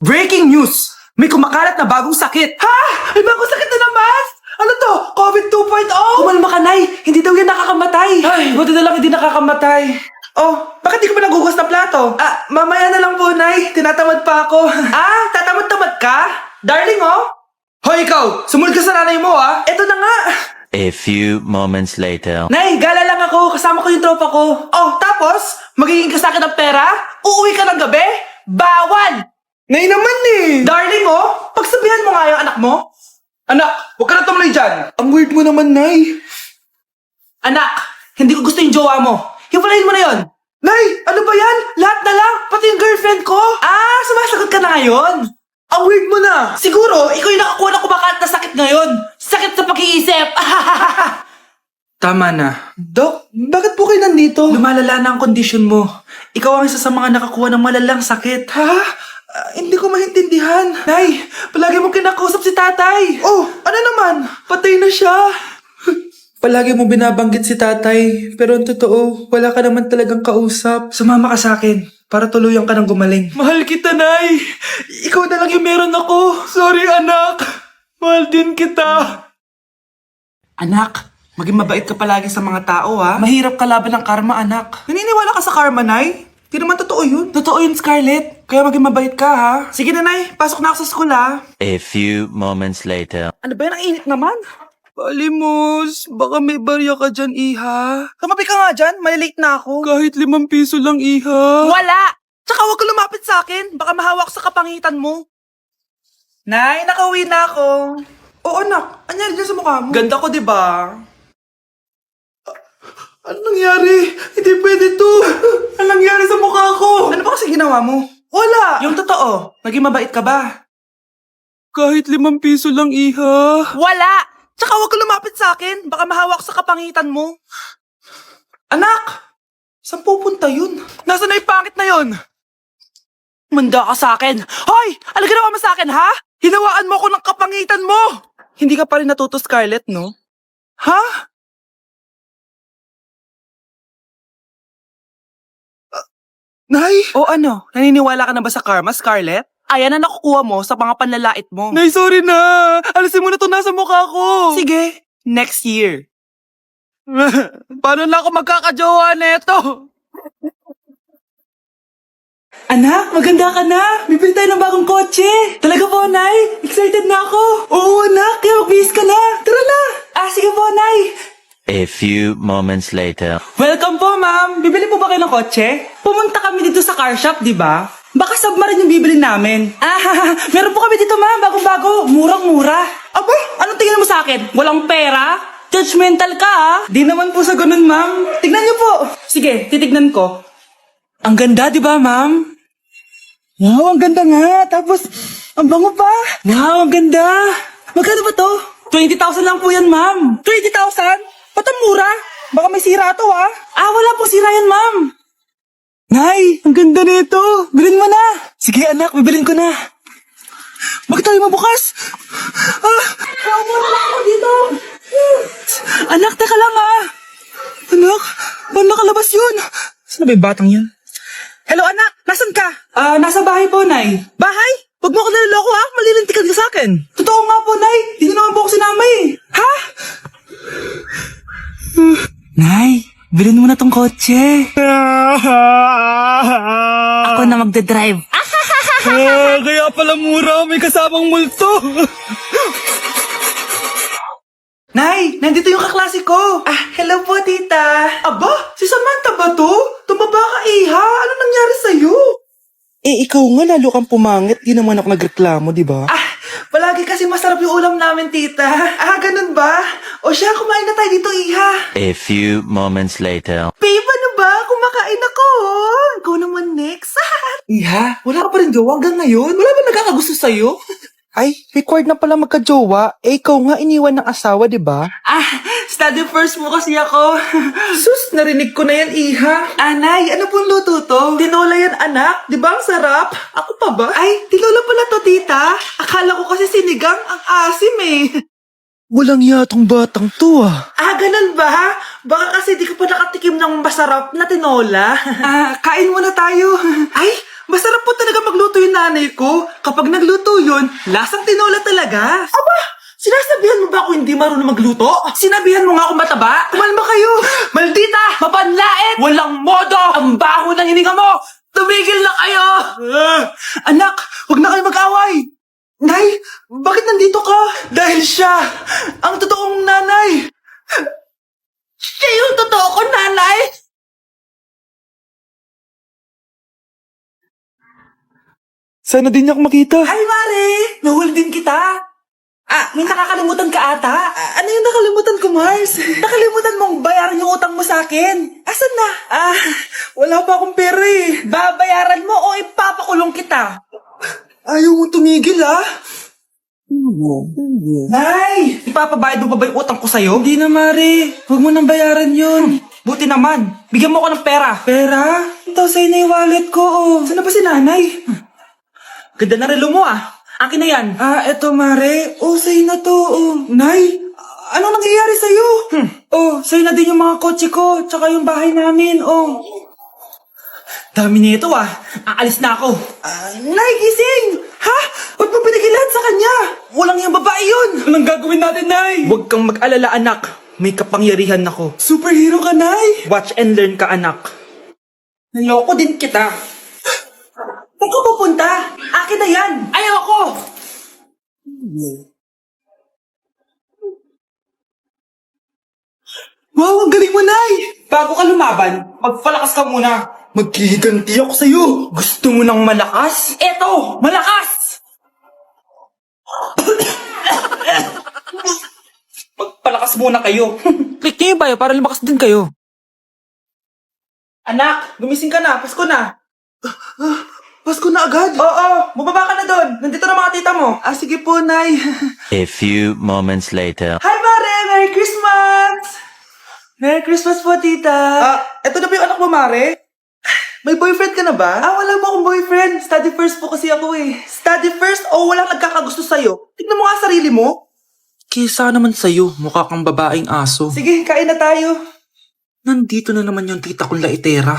Breaking news! May kumakalat na bagong sakit! Ha? May bagong sakit na naman? Ano to? COVID 2.0? Kumalma ka, Nay! Hindi daw yan nakakamatay! Ay, buti na lang hindi nakakamatay. Oh, bakit di ka pa nagugas ng plato? Mamaya na lang po, Nay. Tinatamad pa ako. Tatamad-tamad ka? Darling, oh! Hoy, ikaw! Sumunod ka sa nanay mo, ah! Eto na nga! A few moments later. Nay, gala lang ako. Kasama ko yung tropa ko. Oh, tapos? Magiging ka sa akin ng pera? Uuwi ka ng gabi? Bawal! Nay naman eh! Darling, oh! Pagsabihan mo nga yung anak mo. Anak, huwag ka na tumuloy dyan. Ang weird mo naman, Nay. Anak, hindi ko gusto yung jowa mo. Hiwalayin mo na yon. Nay, ano ba yan? Lahat na lang, pati yung girlfriend ko. Sumasagot ka na ngayon. Ang weird mo na. Siguro, ikaw yung nakakuha ng kumakalat na sakit ngayon. Sakit sa pag-iisip. Tama na. Dok, bakit po kayo nandito? Lumalala na ang kondisyon mo. Ikaw ang isa sa mga nakakuha ng malalang sakit. Ha? Hindi ko maintindihan. Nay, palagi mo kinakausap si tatay. Oh, ano naman? Patay na siya. Palagi mo binabanggit si tatay, pero ang totoo, wala ka naman talagang kausap. Sumama ka sa akin, para tuluyan ka ng gumaling. Mahal kita, Nay! Ikaw na lang yung meron ako. Sorry, anak. Mahal din kita. Anak, maging mabait ka palagi sa mga tao, ha? Mahirap kalaban ng karma, anak. Naniniwala ka sa karma, Nay? Di naman totoo yun. Totoo yun, Scarlett. Kaya maging mabait ka, ha? Sige na, Nay. Pasok na ako sa school, ha? A few moments later. Ano ba yan? Ang init naman. Palimos, baka may barya ka dyan, Iha. Kamabi ka nga dyan, malilate na ako. Kahit 5 piso lang, Iha. Wala! Tsaka huwag ka lumapit sa akin, baka mahawak sa kapangitan mo. Nay, nakauwi na ako. Oo, anak. Anyari dyan sa mukha mo? Ganda ko, diba? Ano nangyari? Hindi pwede to. Ano nangyari sa mukha ko? Ano ba kasi ginawa mo? Wala! Yung totoo, naging mabait ka ba? Kahit 5 piso lang, Iha. Wala! Tsaka huwag ka lumapit sa akin. Baka mahawak sa kapangitan mo. Anak! Saan pupunta yun? Nasaan na yung pangit na yun? Manda ka sa akin. Hoy! Ano ginawa mo sa akin, ha? Hinawaan mo ako ng kapangitan mo! Hindi ka pa rin natuto, Scarlett, no? Ha? Nay? O ano? Naniniwala ka na ba sa karma, Scarlett? Ayan na nakukuha mo sa mga panlalait mo. Nay, sorry na! Alisin mo na ito nasa mukha ko! Sige, next year. Paano na ako magkakajowa neto? Anak, maganda ka na! Bibili tayo ng bagong kotse! Talaga po, Nay! Excited na ako! Oo, anak! Kaya magbihis ka na! Tara na! Sige po, Nay! A few moments later. Welcome po, ma'am! Bibili po ba kayo ng kotse? Pumunta kami dito sa car shop, di ba? Baka submarine yung bibili namin. Meron po kami dito, ma'am. Bagong-bago. Murang-mura. Aba, anong tingin mo sa akin? Walang pera? Judgmental ka, ha? Di naman po sa ganun, ma'am. Tignan niyo po. Sige, titignan ko. Ang ganda, di ba, ma'am? Wow, ang ganda nga. Tapos, ang bango pa. Wow, ang ganda. Magkano ba to? 20,000 lang po yan, ma'am. 20,000? Ba't ang mura? Baka may sira to, ha? Wala pong sira yan, ma'am. Nay, ang ganda nito. Bilhin mo na. Sige, anak, bibilin ko na. Bakit tayo mabukas? Muna lang ako dito. Anak, teka lang, ha. Anak, paano nakalabas yun? Saan na ba yung batang yan? Hello, anak. Nasaan ka? Nasa bahay po, Nay. Bahay? Huwag mo ako naloloko, ha? Malilintikan ka sa akin. Totoo nga po, Nay. Di nyo naman po ako sinama, eh. Ha? Nay, bilhin mo na tong kotse. Ako na magdadrive. Kaya pala mura, may kasamang multo. Nay, nandito yung kaklase ko. Hello po, tita. Aba, si Samantha ba to? Tumaba ka, Iha. Ano nangyari sa'yo? Ikaw nga lalo kang pumangit. Di naman ako nagreklamo, di ba? Palagi kasi masarap yung ulam namin, tita. Ganun ba? O siya, kumain na tayo dito, Iha. A few moments later. Babe, ano ba? Kumakain ako. Ikaw naman next. Iha, wala ka pa rin jowa hanggang ngayon? Wala ba nagkakagusto sa'yo? Ay, required na pala magka-jowa. Ikaw nga iniwan ng asawa, di ba? Study first mo kasi ako. Sus, narinig ko na yan, Iha. Anay, ano pong luto to? Tinola yan, anak. Di ba ang sarap? Ako pa ba? Ay, tinola pala to, tita. Akala ko kasi sinigang ang asim eh. Walang yatong batang to ganun ba? Baka kasi di ka pa nakatikim ng masarap na tinola. Kain muna tayo. Ay, Masarap po talaga magluto yung nanay ko. Kapag nagluto yun, lasang tinola talaga. Aba, sinasabihan mo ba ako hindi marunong magluto? Sinabihan mo nga ako mataba? Kumalma kayo. Maldita, mapanlait, walang modo, ang baho ng hininga mo. Tumigil na kayo. Anak, huwag na kayo mag-away. Nay, bakit nandito ka? Dahil siya, ang totoong nanay. Siya yung totoo ko, nanay. Sana din niya ako makita. Hi, Mare! Nahuli din kita. May nakakalimutan ka ata. Ano yung nakalimutan ko, Mars? Nakalimutan mong bayaran yung utang mo sa akin. Asan na? Wala pa akong pera eh. Babayaran mo o ipapakulong kita? Ayaw mo tumigil, Nay! Ipapabayad mo pa ba yung utang ko sa'yo? Hindi na, Mare. Huwag mo nang bayaran yun. Buti naman. Bigyan mo ko ng pera. Pera? Ito, sa'yo na yung wallet ko, Saan na ba si nanay? Ganda na relo mo, Akin na yan. Eto, Mare. Sa'yo na to, Nay, ano nangyayari sa'yo? Sa'yo na din yung mga kotse ko, tsaka yung bahay namin, Dami nito, Aalis na ako. Nay, gising! Ha? Ba't mo pinigilan sa kanya? Walang yung babae yun. Anong gagawin natin, Nay? Huwag kang mag-alala, anak. May kapangyarihan ako. Superhero ka, Nay. Watch and learn ka, anak. Naloko din kita. Saan ka pupunta? Akin na yan. Ayaw ako. Wow, ang galing mo, Nay. Bago ka lumaban, magpalakas ka muna. Maghihiganti ako sa'yo. Gusto mo ng malakas? Eto, malakas! Magpalakas muna kayo. Click niyo yung bio para lumakas din kayo. Anak, gumising ka na. Pasko na. Pasko na agad? Oo, bumaba ka na doon. Nandito na mga tita mo. Sige po, Nay. A few moments later. Hi, Mare! Merry Christmas! Merry Christmas po, tita. Eto na ba yung anak mo, Mare? May boyfriend ka na ba? Wala po akong boyfriend. Study first po kasi ako eh. Study first o walang nagkakagusto sa'yo? Tignan mo nga sarili mo. Kesa naman sa'yo, mukha kang babaeng aso. Sige, kain na tayo. Nandito na naman yung tita kong laitera.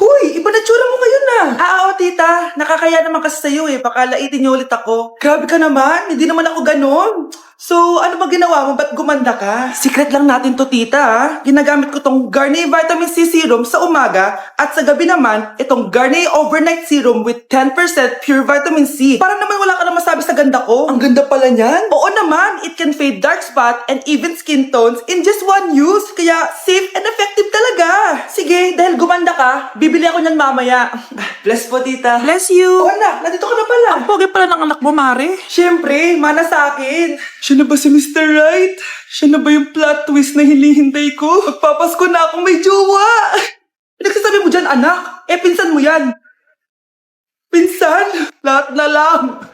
Huy, iba na tsura mo ngayon na. Oo, tita. Nakakaya naman kasi sa'yo eh. Baka laitin niyo ulit ako. Grabe ka naman. Hindi naman ako ganon. So, ano ba ginawa mo? Ba't gumanda ka? Secret lang natin to, tita. Ginagamit ko tong Garnier Vitamin C Serum sa umaga at sa gabi naman, itong Garnier Overnight Serum with 10% pure vitamin C. Para naman wala ka na masabi sa ganda ko. Ang ganda pala niyan. Oo naman, it can fade dark spot and even skin tones in just one use. Kaya safe and effective talaga. Sige, dahil gumanda ka, bibili ako niyan mamaya. Bless po, tita. Bless you. Anak, nandito ka na pala. Ang pogi pala ng anak mo, Mare. Siyempre, mana sa akin. Siya na ba si Mr. Right? Siya na ba yung plot twist na hinihintay ko? Magpapasko na akong may jowa. Nagsasabi mo dyan, anak? Pinsan mo yan. Pinsan? Lahat na lang.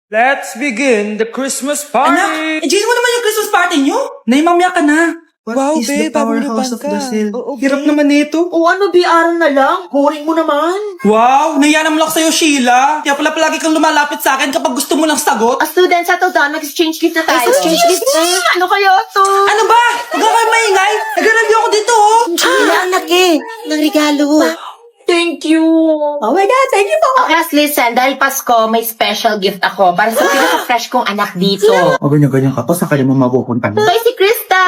Let's begin the Christmas party! Anak, enjoy mo naman yung Christmas party nyo? Nay, mamaya ka na. Wow, is babe, the powerhouse of Brazil? Hirap naman nito. O ano, biaran na lang? Boring mo naman. Wow, nahiya naman ako sa'yo, Sheila. Kaya pala palagi kang lumalapit sa akin kapag gusto mo ng sagot. Student, settle down. Mag-exchange gift na tayo. Exchange gift na? Ano kaya to? Ano ba? Huwag ka kayo maingay. Nag-review ako dito, Sheila, anak ng regalo. Thank you. Oh my God, thank you po. Class, listen, dahil Pasko, may special gift ako para sa pinaka-fresh kong anak dito. O ganyan-ganyan ka pa, saan ka naman mapupunta mo? Ito si Krista.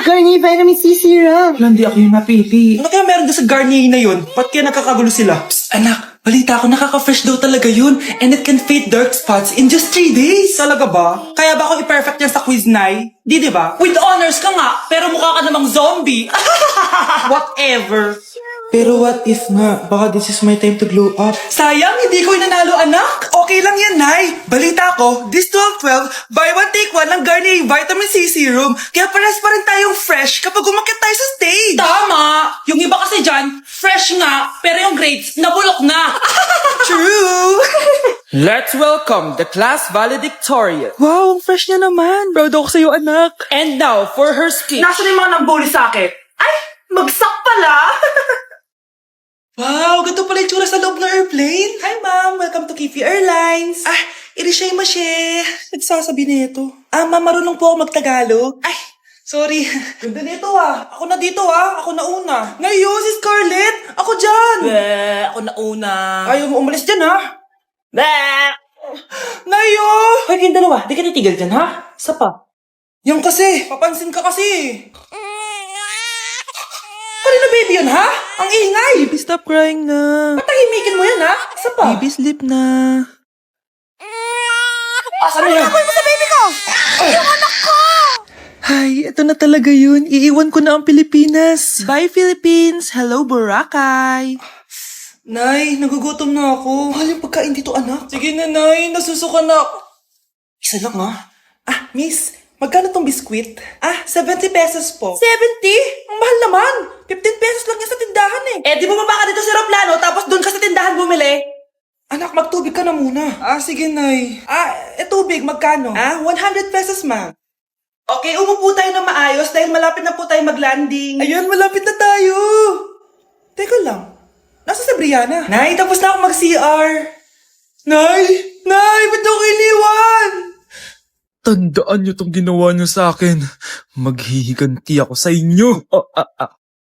Garnier Vitamin C Serum. Wala, hindi ako yung napili. Ano kaya meron doon sa Garnier na yun? Ba't kaya nakakagulo sila? Psst, anak, balita ko nakaka-fresh daw talaga yun. And it can fade dark spots in just 3 days. Talaga ba? Kaya ba ako i-perfect yan sa quiz, Nay? Di ba? With honors ka nga, pero mukha ka namang zombie. Whatever. Pero what if nga, baka this is my time to glow up. Sayang, hindi ko nanalo, anak. Okay lang yan, Nay. Balita ko, this 12-12, buy one take one ng Garnier Vitamin C Serum. Kaya pares pa rin tayong fresh kapag umakyat tayo sa stage. Tama! Yung iba kasi dyan, fresh nga, pero yung grades, nabulok na. True! Let's welcome the class valedictorian. Wow, ang fresh niya naman. Proud ako sa'yo, anak. And now, for her speech. Nasaan yung mga nang-bully sa akin? Ay, magsak pala! Wow, ganito pala yung tsura sa loob ng airplane. Hi, ma'am. Welcome to Kifi Airlines. Irishay mashe. Nagsasabi na ito. Ma'am, marunong po ako magtagalog. Ay, Sorry. Ganda nito Ako na dito Ako na una. Ngayon, si Scarlett. Ako dyan. Ako na una. Ayaw mo umalis dyan Ngayon. Hoy, kayong dalawa, di ka titigil dyan, ha? Isa pa. Yan kasi. Papansin ka kasi. Kanina baby yun, ha? Ang ingay. Baby, stop crying na. Patahimikin mo yan, ha? Isa pa. Baby, sleep na. Asan mo yan? Ay, ito na talaga yun. Iiwan ko na ang Pilipinas. Bye, Philippines. Hello, Boracay. Nay, nagugutom na ako. Mahal yung pagkain dito, anak. Sige na, Nay. Nasusuka na ako. Isa lang, miss. Magkano tong biskwit? 70 pesos po. 70? Ang mahal naman. 15 pesos lang yan sa tindahan di bumaba ka dito sa aeroplano tapos doon ka sa tindahan bumili? Anak, magtubig ka na muna. Sige, Nay. Tubig, magkano? 100 pesos, ma'am. Okay, umupo tayo na maayos dahil malapit na po tayo mag-landing. Ayun, malapit na tayo. Teka lang. Nasa si Brianna? Nay, tapos na ako mag-CR. Nay, ba't ako iniwan? Tandaan niyo tong ginawa niyo sa akin. Maghihiganti ako sa inyo.